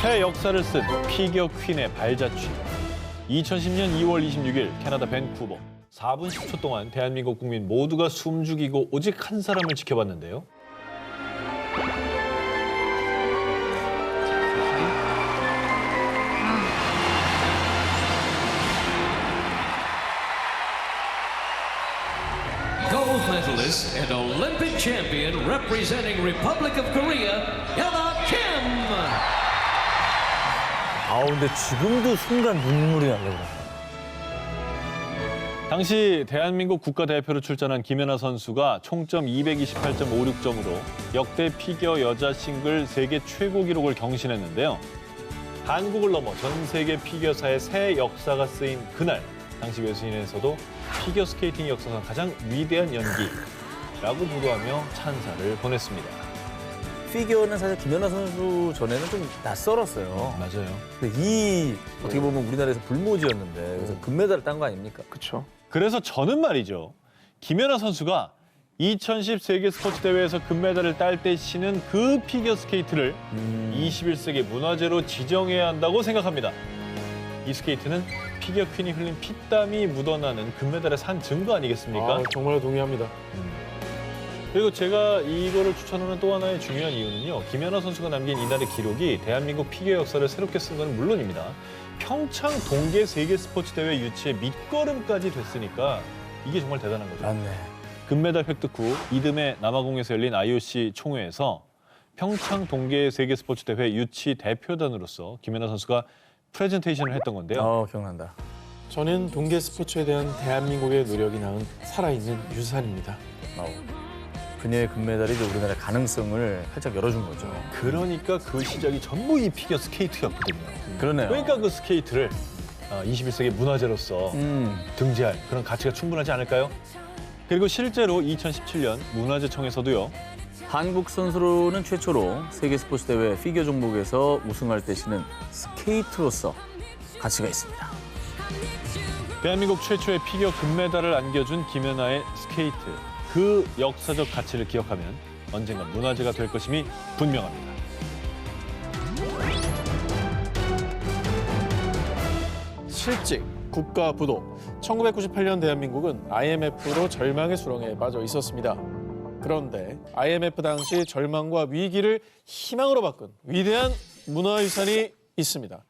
새 역사를 쓴 피겨 퀸의 발자취. 2010년 2월 26일 캐나다 밴쿠버. 4분 10초 동안 대한민국 국민 모두가 숨죽이고 오직 한 사람을 지켜봤는데요. Gold medalist and Olympic champion representing Republic of Korea, Ella Kim. 근데 지금도 순간 눈물이 나더라고요. 당시 대한민국 국가대표로 출전한 김연아 선수가 총점 228.56점으로 역대 피겨 여자 싱글 세계 최고 기록을 경신했는데요. 한국을 넘어 전 세계 피겨사의 새 역사가 쓰인 그날, 당시 외신에서도 피겨 스케이팅 역사상 가장 위대한 연기라고 부르하며 찬사를 보냈습니다. 피겨는 사실 김연아 선수 전에는 좀 낯설었어요. 맞아요. 근데 어떻게 보면 우리나라에서 불모지였는데 그래서 금메달을 딴 거 아닙니까? 그렇죠. 그래서 저는 말이죠. 김연아 선수가 2010 세계 스포츠 대회에서 금메달을 딸 때 신은 그 피겨 스케이트를 21세기 문화재로 지정해야 한다고 생각합니다. 이 스케이트는 피겨 퀸이 흘린 피땀이 묻어나는 금메달의 산 증거 아니겠습니까? 정말 동의합니다. 그리고 제가 이거를 추천하는 또 하나의 중요한 이유는요. 김연아 선수가 남긴 이날의 기록이 대한민국 피겨 역사를 새롭게 쓴 건 물론입니다. 평창 동계 세계 스포츠 대회 유치의 밑거름까지 됐으니까 이게 정말 대단한 거죠. 맞네. 금메달 획득 후 이듬해 남아공에서 열린 IOC 총회에서 평창 동계 세계 스포츠 대회 유치 대표단으로서 김연아 선수가 프레젠테이션을 했던 건데요. 기억난다. 저는 동계 스포츠에 대한 대한민국의 노력이 낳은 살아있는 유산입니다. 그녀의 금메달이 이제 우리나라의 가능성을 활짝 열어준 거죠. 그러니까 그 시작이 전부 이 피겨 스케이트였거든요. 그러네요. 그러니까 그 스케이트를 21세기 문화재로서 등재할 그런 가치가 충분하지 않을까요? 그리고 실제로 2017년 문화재청에서도요. 한국 선수로는 최초로 세계 스포츠 대회 피겨 종목에서 우승할 때 신은 스케이트로서 가치가 있습니다. 대한민국 최초의 피겨 금메달을 안겨준 김연아의 스케이트. 그 역사적 가치를 기억하면 언젠가 문화재가 될 것임이 분명합니다. 실직, 국가 부도. 1998년 대한민국은 IMF로 절망의 수렁에 빠져 있었습니다. 그런데 IMF 당시 절망과 위기를 희망으로 바꾼 위대한 문화유산이 있습니다.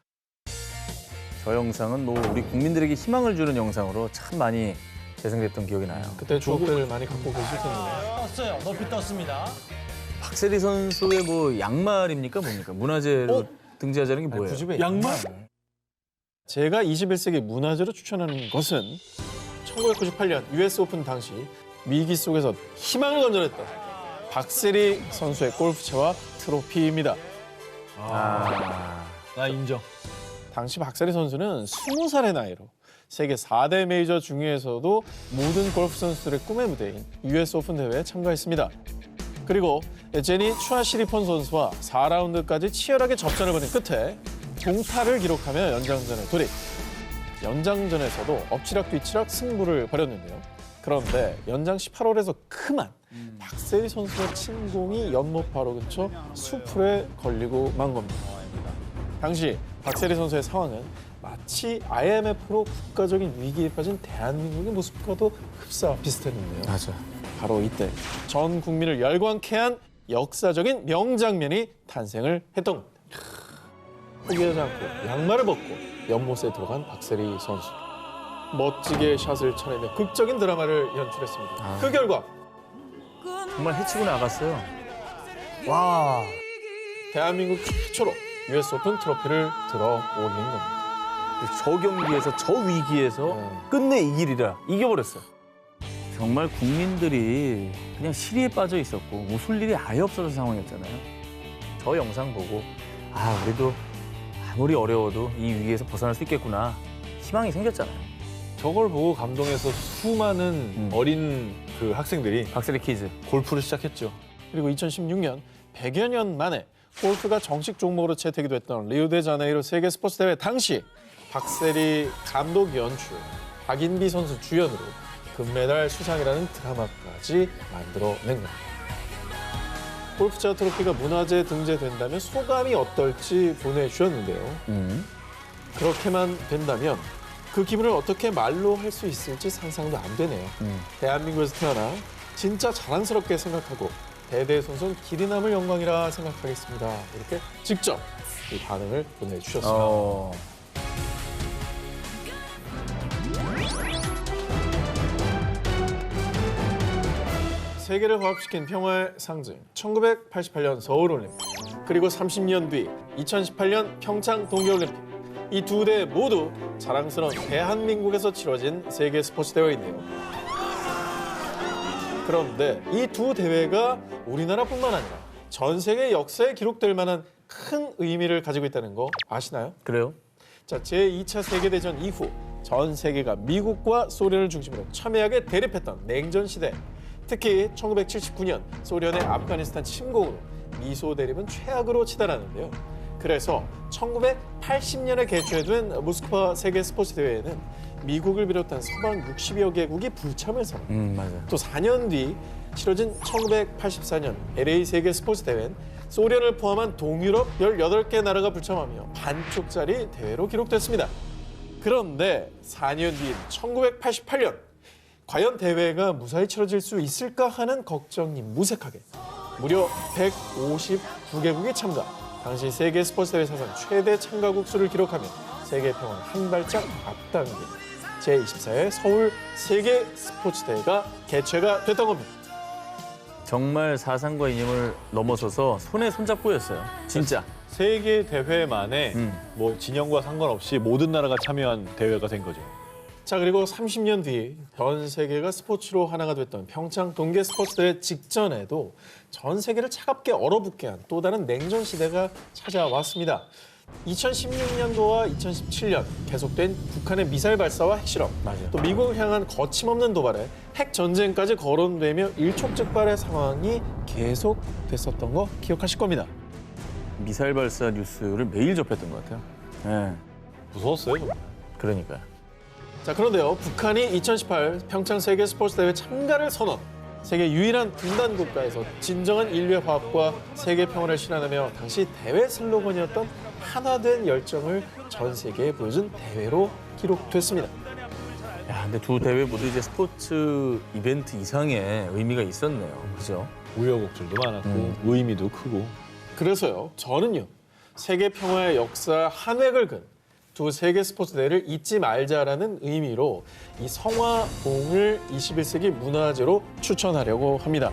저 영상은 우리 국민들에게 희망을 주는 영상으로 참 많이 재생됐던 기억이 나요. 그때 추억들을 많이 갖고 계실 텐데. 떴어요. 높이 떴습니다. 박세리 선수의 양말입니까 뭡니까? 문화재로 등재하자는 게 뭐예요? 양말? 제가 21세기 문화재로 추천하는 것은 1998년 US 오픈 당시 위기 속에서 희망을 건져냈던 박세리 선수의 골프채와 트로피입니다. 나 인정. 당시 박세리 선수는 20살의 나이로 세계 4대 메이저 중에서도 모든 골프 선수들의 꿈의 무대인 US 오픈 대회에 참가했습니다. 그리고 제니 추아시리폰 선수와 4라운드까지 치열하게 접전을 벌인 끝에 동타를 기록하며 연장전에 돌입. 연장전에서도 엎치락 뒤치락 승부를 벌였는데요. 그런데 연장 18홀에서 그만 박세리 선수의 침공이 연못 바로 근처 수풀에 걸리고 만 겁니다. 당시 박세리 선수의 상황은 마치 IMF로 국가적인 위기에 빠진 대한민국의 모습과도 흡사와 비슷했는데요. 맞아. 바로 이때 전 국민을 열광케 한 역사적인 명장면이 탄생을 했던 겁니다. 포기하지 않고 양말을 벗고 연못에 들어간 박세리 선수. 멋지게 샷을 쳐내며 극적인 드라마를 연출했습니다. 그 결과 정말 해치고 나갔어요. 와. 대한민국 최초로 US 오픈 트로피를 들어 올린 겁니다. 저 경기에서 저 위기에서 끝내 이기리라 이겨버렸어요. 정말 국민들이 그냥 시리에 빠져 있었고 웃을 일이 아예 없었던 상황이었잖아요. 저 영상 보고 우리도 아무리 어려워도 이 위기에서 벗어날 수 있겠구나 희망이 생겼잖아요. 저걸 보고 감동해서 수많은 어린 그 학생들이 박세리 키즈. 골프를 시작했죠. 그리고 2016년 100여 년 만에 골프가 정식 종목으로 채택이 됐던 리우데자네이루 세계 스포츠 대회 당시 박세리 감독 연출, 박인비 선수 주연으로 금메달 수상이라는 드라마까지 만들어낸 겁니다. 골프자 트로피가 문화재에 등재된다면 소감이 어떨지 보내주셨는데요. 그렇게만 된다면 그 기분을 어떻게 말로 할 수 있을지 상상도 안 되네요. 대한민국에서 태어나 진짜 자랑스럽게 생각하고 대대 손손 길이 남을 영광이라 생각하겠습니다. 이렇게 직접 이 반응을 보내주셨습니다. 세계를 화합시킨 평화의 상징 1988년 서울올림픽 그리고 30년 뒤 2018년 평창 동계올림픽 이 두 대회 모두 자랑스러운 대한민국에서 치러진 세계 스포츠 대회인데요. 그런데 이 두 대회가 우리나라뿐만 아니라 전 세계 역사에 기록될 만한 큰 의미를 가지고 있다는 거 아시나요? 그래요? 자, 제2차 세계대전 이후 전 세계가 미국과 소련을 중심으로 첨예하게 대립했던 냉전 시대. 특히 1979년 소련의 아프가니스탄 침공으로 미소 대립은 최악으로 치달았는데요. 그래서 1980년에 개최된 모스크바 세계 스포츠 대회에는 미국을 비롯한 서방 60여 개국이 불참을 선언. 맞아요. 또 4년 뒤 치러진 1984년 LA 세계 스포츠 대회는 소련을 포함한 동유럽 18개 나라가 불참하며 반쪽짜리 대회로 기록됐습니다. 그런데 4년 뒤인 1988년 과연 대회가 무사히 치러질 수 있을까 하는 걱정이 무색하게 무려 159개국이 참가, 당시 세계 스포츠 대회 사상 최대 참가국 수를 기록하며 세계 평화를 한 발짝 앞당긴 제24회 서울 세계 스포츠 대회가 개최가 됐던 겁니다. 정말 사상과 이념을 넘어서서 손에 손잡고였어요. 진짜. 세계 대회만에 뭐 진영과 상관없이 모든 나라가 참여한 대회가 된 거죠. 자, 그리고 30년 뒤 전 세계가 스포츠로 하나가 됐던 평창 동계 스포츠 대회 직전에도 전 세계를 차갑게 얼어붙게 한 또 다른 냉전 시대가 찾아왔습니다. 2016년도와 2017년 계속된 북한의 미사일 발사와 핵실험, 또 미국을 향한 거침없는 도발에 핵 전쟁까지 거론되며 일촉즉발의 상황이 계속됐었던 거 기억하실 겁니다. 미사일 발사 뉴스를 매일 접했던 것 같아요. 네. 무서웠어요, 정말. 그러니까요. 자, 그런데요, 북한이 2018 평창 세계 스포츠 대회 참가를 선언. 세계 유일한 분단 국가에서 진정한 인류의 화합과 세계 평화를 실현하며 당시 대회 슬로건이었던 하나된 열정을 전 세계에 보여준 대회로 기록됐습니다. 야, 근데 두 대회 모두 이제 스포츠 이벤트 이상의 의미가 있었네요. 그죠? 우여곡절도 많았고 의미도 크고. 그래서요, 저는요, 세계 평화의 역사 한 획을 근 두 세계 스포츠 대회를 잊지 말자라는 의미로 이 성화봉을 21세기 문화재로 추천하려고 합니다.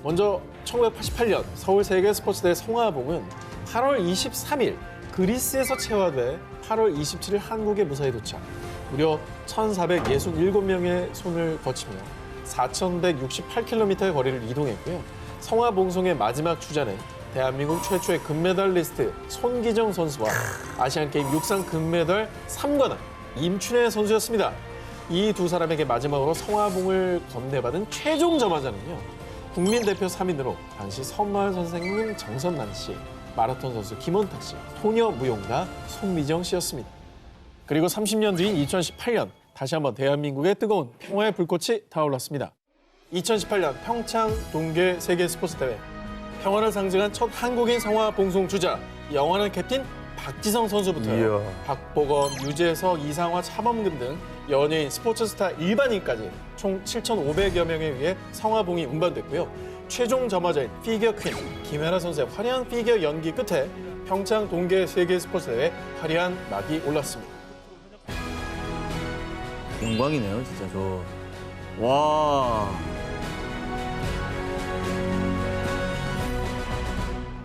먼저 1988년 서울 세계 스포츠 대회 성화봉은 8월 23일 그리스에서 채화돼 8월 27일 한국에 무사히 도착. 무려 1,467명의 손을 거치며 4,168km의 거리를 이동했고요. 성화봉송의 마지막 주자는 대한민국 최초의 금메달리스트 손기정 선수와 아시안게임 육상 금메달 3관왕 임춘혜 선수였습니다. 이 두 사람에게 마지막으로 성화봉을 건네받은 최종 점화자는요. 국민대표 3인으로 당시 선마을 선생님 정선남 씨, 마라톤 선수 김원탁 씨, 토녀 무용가 송미정 씨였습니다. 그리고 30년 뒤인 2018년 다시 한번 대한민국의 뜨거운 평화의 불꽃이 타올랐습니다. 2018년 평창 동계 세계 스포츠 대회. 평화를 상징한 첫 한국인 성화 봉송 주자, 영원한 캡틴 박지성 선수부터요. 이야. 박보검, 유재석, 이상화, 차범근 등 연예인, 스포츠 스타, 일반인까지 총 7,500여 명에 의해 성화봉이 운반됐고요. 최종 점화자인 피겨 퀸 김연아 선수의 화려한 피겨 연기 끝에 평창 동계 세계 스포츠 대회 화려한 막이 올랐습니다. 영광이네요, 진짜 저. 와.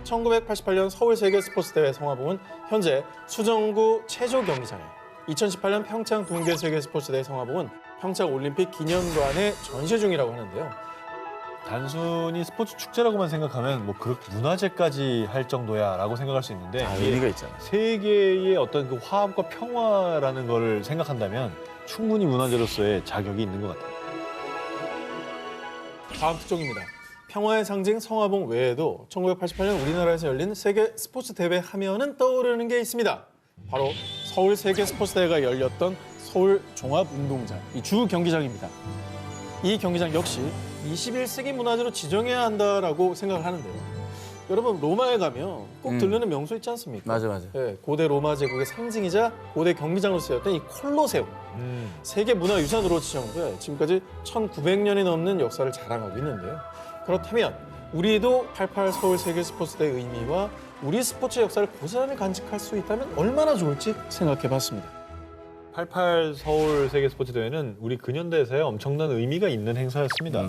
1988년 서울 세계 스포츠 대회 성화봉은 현재 수정구 체조 경기장에, 2018년 평창 동계 세계 스포츠 대회 성화봉은 평창 올림픽 기념관에 전시 중이라고 하는데요. 단순히 스포츠 축제라고만 생각하면 뭐 그렇게 문화재까지 할 정도야라고 생각할 수 있는데 아, 이게 의미가 있잖아. 세계의 어떤 그 화합과 평화라는 거를 생각한다면 충분히 문화재로서의 자격이 있는 것 같아요. 다음 특종입니다. 평화의 상징 성화봉 외에도 1988년 우리나라에서 열린 세계 스포츠 대회 하면은 떠오르는 게 있습니다. 바로 서울 세계 스포츠 대회가 열렸던 서울 종합운동장, 이 주 경기장입니다. 이 경기장 역시 21세기 문화재로 지정해야 한다라고 생각을 하는데요. 여러분 로마에 가면 꼭 들르는 명소 있지 않습니까? 맞아. 네, 고대 로마 제국의 상징이자 고대 경기장으로 쓰였던 이 콜로세움. 세계 문화유산으로 지정돼 지금까지 1900년이 넘는 역사를 자랑하고 있는데요. 그렇다면 우리도 88 서울 세계 스포츠대의 의미와 우리 스포츠 역사를 고스란히 간직할 수 있다면 얼마나 좋을지 생각해봤습니다. 88 서울 세계 스포츠 대회는 우리 근현대사에 엄청난 의미가 있는 행사였습니다.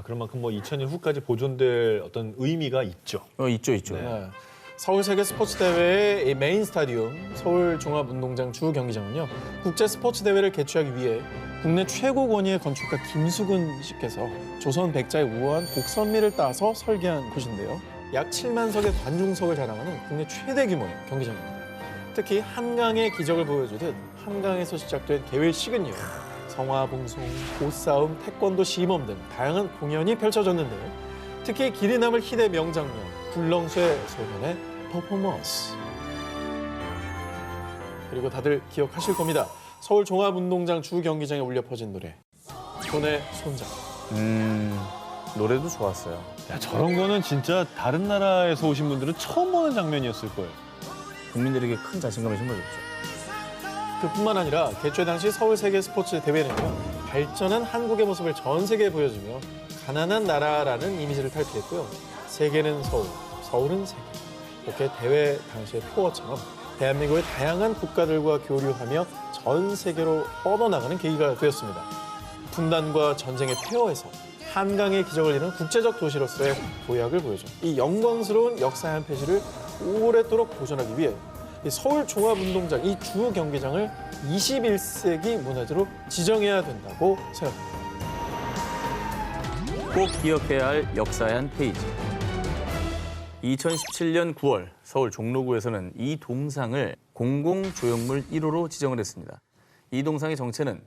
그런 만큼 뭐 2000년 후까지 보존될 어떤 의미가 있죠. 있죠. 네. 서울 세계 스포츠 대회의 메인 스타디움 서울 종합운동장 주 경기장은요. 국제 스포츠 대회를 개최하기 위해 국내 최고 권위의 건축가 김수근 씨께서 조선 백자의 우아한 곡선미를 따서 설계한 곳인데요. 약 7만 석의 관중석을 자랑하는 국내 최대 규모의 경기장입니다. 특히 한강의 기적을 보여주듯 한강에서 시작된 대회식은요. 성화봉송, 보싸움, 태권도 시범 등 다양한 공연이 펼쳐졌는데요. 특히 길이 남을 희대 명장면, 굴렁쇠 소년의 퍼포먼스. 그리고 다들 기억하실 겁니다. 서울 종합운동장 주 경기장에 울려 퍼진 노래. 손의 손잡. 노래도 좋았어요. 야, 저런 거는 진짜 다른 나라에서 오신 분들은 처음 보는 장면이었을 거예요. 국민들에게 큰 자신감을 심어줬죠. 그뿐만 아니라 개최 당시 서울 세계 스포츠 대회는요. 발전한 한국의 모습을 전 세계에 보여주며 가난한 나라라는 이미지를 탈피했고요. 세계는 서울, 서울은 세계. 이렇게 대회 당시의 표어처럼 대한민국의 다양한 국가들과 교류하며 전 세계로 뻗어나가는 계기가 되었습니다. 분단과 전쟁의 폐허에서 한강의 기적을 이룬 국제적 도시로서의 도약을 보여줘. 이 영광스러운 역사의 한 페이지를 오랫도록 보존하기 위해 이 서울 종합운동장 이 주 경기장을 21세기 문화재로 지정해야 된다고 생각합니다. 꼭 기억해야 할 역사의 한 페이지. 2017년 9월 서울 종로구에서는 이 동상을 공공조형물 1호로 지정을 했습니다. 이 동상의 정체는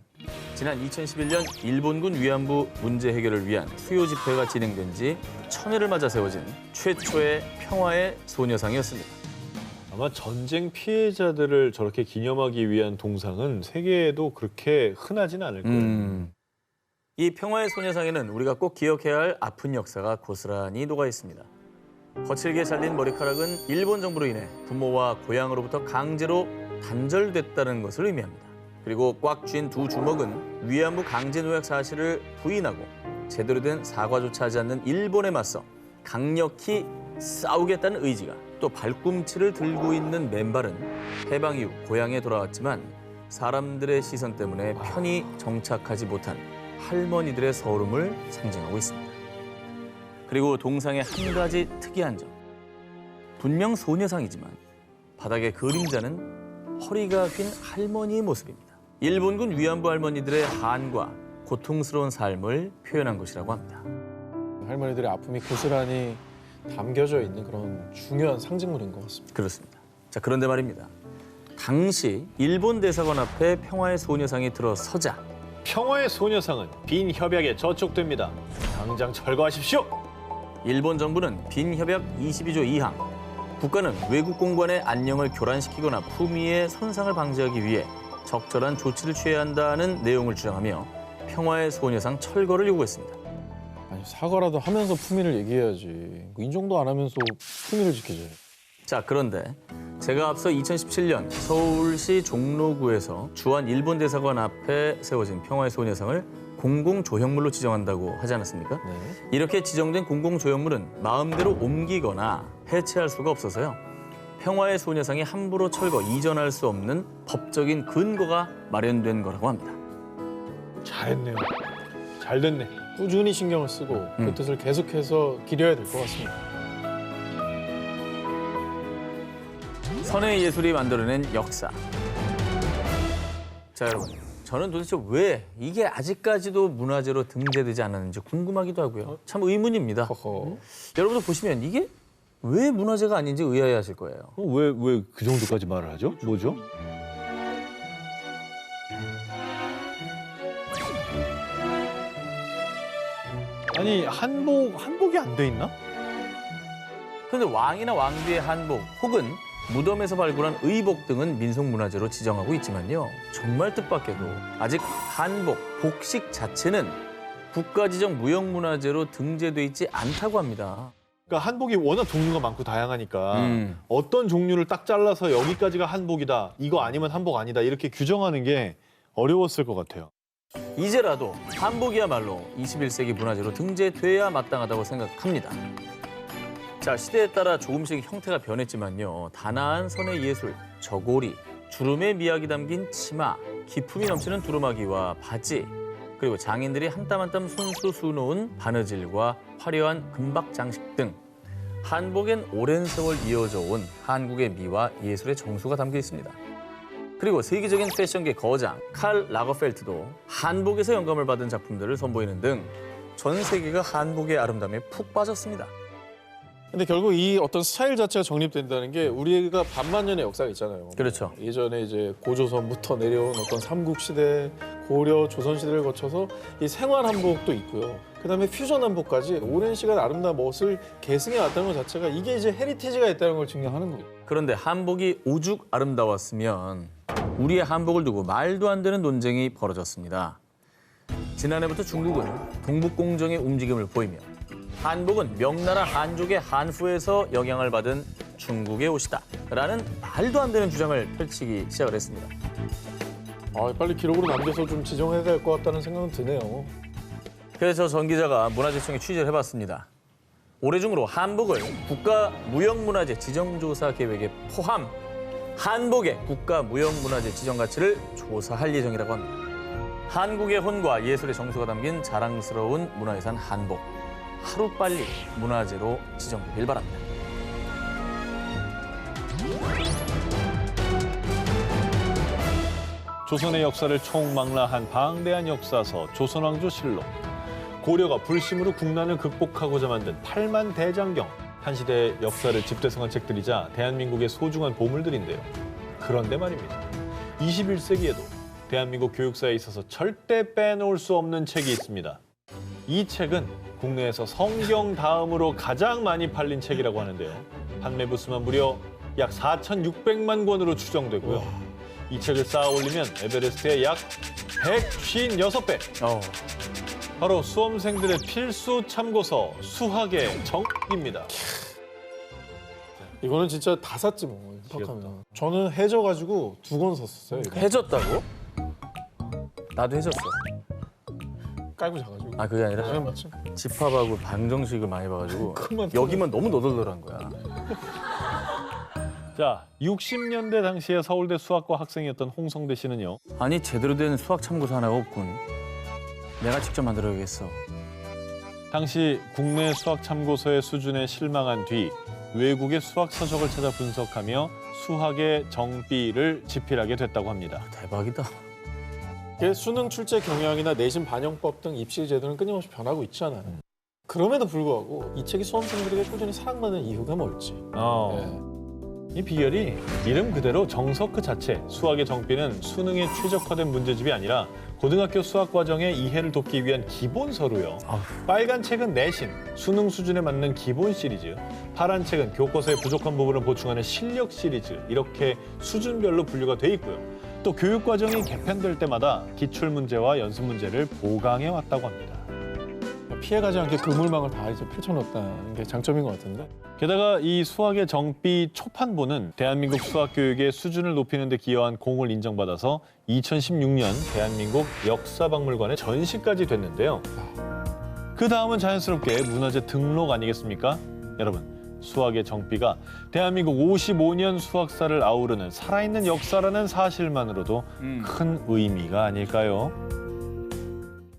지난 2011년 일본군 위안부 문제 해결을 위한 수요 집회가 진행된 지 1000회를 맞아 세워진 최초의 평화의 소녀상이었습니다. 아마 전쟁 피해자들을 저렇게 기념하기 위한 동상은 세계에도 그렇게 흔하진 않을 거예요. 이 평화의 소녀상에는 우리가 꼭 기억해야 할 아픈 역사가 고스란히 녹아 있습니다. 거칠게 잘린 머리카락은 일본 정부로 인해 부모와 고향으로부터 강제로 단절됐다는 것을 의미합니다. 그리고 꽉 쥔 두 주먹은 위안부 강제 노약 사실을 부인하고 제대로 된 사과조차 하지 않는 일본에 맞서 강력히 싸우겠다는 의지가, 또 발꿈치를 들고 있는 맨발은 해방 이후 고향에 돌아왔지만 사람들의 시선 때문에 편히 정착하지 못한 할머니들의 서름을 상징하고 있습니다. 그리고 동상의 한 가지 특이한 점. 분명 소녀상이지만 바닥의 그림자는 허리가 휜 할머니의 모습입니다. 일본군 위안부 할머니들의 한과 고통스러운 삶을 표현한 것이라고 합니다. 할머니들의 아픔이 고스란히 담겨져 있는 그런 중요한 상징물인 것 같습니다. 그렇습니다. 자, 그런데 말입니다. 당시 일본 대사관 앞에 평화의 소녀상이 들어서자 평화의 소녀상은 빈 협약에 저촉됩니다. 당장 철거하십시오. 일본 정부는 빈 협약 22조 2항, 국가는 외국 공관의 안녕을 교란시키거나 품위의 손상을 방지하기 위해 적절한 조치를 취해야 한다는 내용을 주장하며 평화의 소녀상 철거를 요구했습니다. 아니 사과라도 하면서 품위를 얘기해야지. 인정도 안 하면서 품위를 지키지. 자, 그런데 제가 앞서 2017년 서울시 종로구에서 주한 일본 대사관 앞에 세워진 평화의 소녀상을 공공조형물로 지정한다고 하지 않았습니까? 네. 이렇게 지정된 공공조형물은 마음대로 옮기거나 해체할 수가 없어서요. 평화의 소녀상이 함부로 철거, 이전할 수 없는 법적인 근거가 마련된 거라고 합니다. 잘했네요. 잘 됐네. 꾸준히 신경을 쓰고 그 뜻을 계속해서 기려야 될 것 같습니다. 선의 예술이 만들어낸 역사. 자, 여러분. 저는 도대체 왜 이게 아직까지도 문화재로 등재되지 않았는지 궁금하기도 하고요. 참 의문입니다. 허허. 여러분도 보시면 이게 왜 문화재가 아닌지 의아해하실 거예요. 왜 그 정도까지 말을 하죠? 뭐죠? 아니 한복이 안 돼 있나? 그런데 왕이나 왕비의 한복 혹은 무덤에서 발굴한 의복 등은 민속문화재로 지정하고 있지만요. 정말 뜻밖에도 아직 한복, 복식 자체는 국가지정 무형문화재로 등재돼 있지 않다고 합니다. 그러니까 한복이 워낙 종류가 많고 다양하니까 음. 어떤 종류를 딱 잘라서 여기까지가 한복이다, 이거 아니면 한복 아니다 이렇게 규정하는 게 어려웠을 것 같아요. 이제라도 한복이야말로 21세기 문화재로 등재돼야 마땅하다고 생각합니다. 자, 시대에 따라 조금씩 형태가 변했지만요. 단아한 선의 예술, 저고리, 주름의 미학이 담긴 치마, 기품이 넘치는 두루마기와 바지, 그리고 장인들이 한 땀 한 땀 손수 수놓은 바느질과 화려한 금박 장식 등 한복엔 오랜 세월 이어져 온 한국의 미와 예술의 정수가 담겨 있습니다. 그리고 세계적인 패션계 거장 칼 라거펠트도 한복에서 영감을 받은 작품들을 선보이는 등 전 세계가 한복의 아름다움에 푹 빠졌습니다. 근데 결국 이 어떤 스타일 자체가 정립된다는 게 우리가 반만년의 역사가 있잖아요. 그렇죠. 예전에 이제 고조선부터 내려온 어떤 삼국시대, 고려, 조선시대를 거쳐서 이 생활 한복도 있고요. 그다음에 퓨전 한복까지 오랜 시간 아름다운 멋을 계승해 왔다는 것 자체가 이게 이제 헤리티지가 있다는 걸 증명하는 거예요. 그런데 한복이 오죽 아름다웠으면 우리의 한복을 두고 말도 안 되는 논쟁이 벌어졌습니다. 지난해부터 중국은 동북공정의 움직임을 보이며 한복은 명나라 한족의 한후에서 영향을 받은 중국의 옷이다 라는 말도 안 되는 주장을 펼치기 시작을 했습니다. 아, 빨리 기록으로 남겨서 좀 지정해야 될 것 같다는 생각은 드네요. 그래서 전 기자가 문화재청에 취재를 해봤습니다. 올해 중으로 한복을 국가무형문화재 지정조사 계획에 포함 한복의 국가무형문화재 지정 가치를 조사할 예정이라고 합니다. 한국의 혼과 예술의 정수가 담긴 자랑스러운 문화유산 한복. 하루빨리 문화재로 지정되길 바랍니다. 조선의 역사를 총망라한 방대한 역사서 조선왕조실록. 고려가 불심으로 국난을 극복하고자 만든 8만 대장경. 한 시대의 역사를 집대성한 책들이자 대한민국의 소중한 보물들인데요. 그런데 말입니다. 21세기에도 대한민국 교육사에 있어서 절대 빼놓을 수 없는 책이 있습니다. 이 책은 국내에서 성경 다음으로 가장 많이 팔린 책이라고 하는데요. 판매 부수만 무려 약 4,600만 권으로 추정되고요. 이 책을 쌓아 올리면 에베레스트의 약 156배. 바로 수험생들의 필수 참고서 수학의 정입니다. 이거는 진짜 다 샀지 뭐. 팍하면. 저는 해져가지고 2권 샀었어요. 이거. 해졌다고? 나도 해졌어. 깔고 자가지고. 아, 그게 아니라 네, 맞죠. 집합하고 방정식을 많이 봐가지고 그만 여기만 너무 너덜너덜한 거야. 자, 60년대 당시에 서울대 수학과 학생이었던 홍성대 씨는요. 아니, 제대로 된 수학 참고서 하나가 없군. 내가 직접 만들어야겠어. 당시 국내 수학 참고서의 수준에 실망한 뒤 외국의 수학 서적을 찾아 분석하며 수학의 정비를 집필하게 됐다고 합니다. 대박이다. 이게 수능 출제 경향이나 내신 반영법 등 입시 제도는 끊임없이 변하고 있잖아요. 그럼에도 불구하고 이 책이 수험생들에게 꾸준히 사랑받는 이유가 뭘지. 네. 이 비결이 이름 그대로 정석 그 자체, 수학의 정비는 수능에 최적화된 문제집이 아니라 고등학교 수학 과정의 이해를 돕기 위한 기본서로요. 빨간 책은 내신, 수능 수준에 맞는 기본 시리즈, 파란 책은 교과서의 부족한 부분을 보충하는 실력 시리즈, 이렇게 수준별로 분류가 돼 있고요. 또 교육 과정이 개편될 때마다 기출 문제와 연습 문제를 보강해 왔다고 합니다. 피해가지 않게 그물망을 다 이제 펼쳐놓았다는 게 장점인 것 같은데. 게다가 이 수학의 정비 초판본은 대한민국 수학 교육의 수준을 높이는 데 기여한 공을 인정받아서 2016년 대한민국 역사박물관에 전시까지 됐는데요. 그 다음은 자연스럽게 문화재 등록 아니겠습니까? 여러분, 수학의 정비가 대한민국 55년 수학사를 아우르는 살아있는 역사라는 사실만으로도 큰 의미가 아닐까요?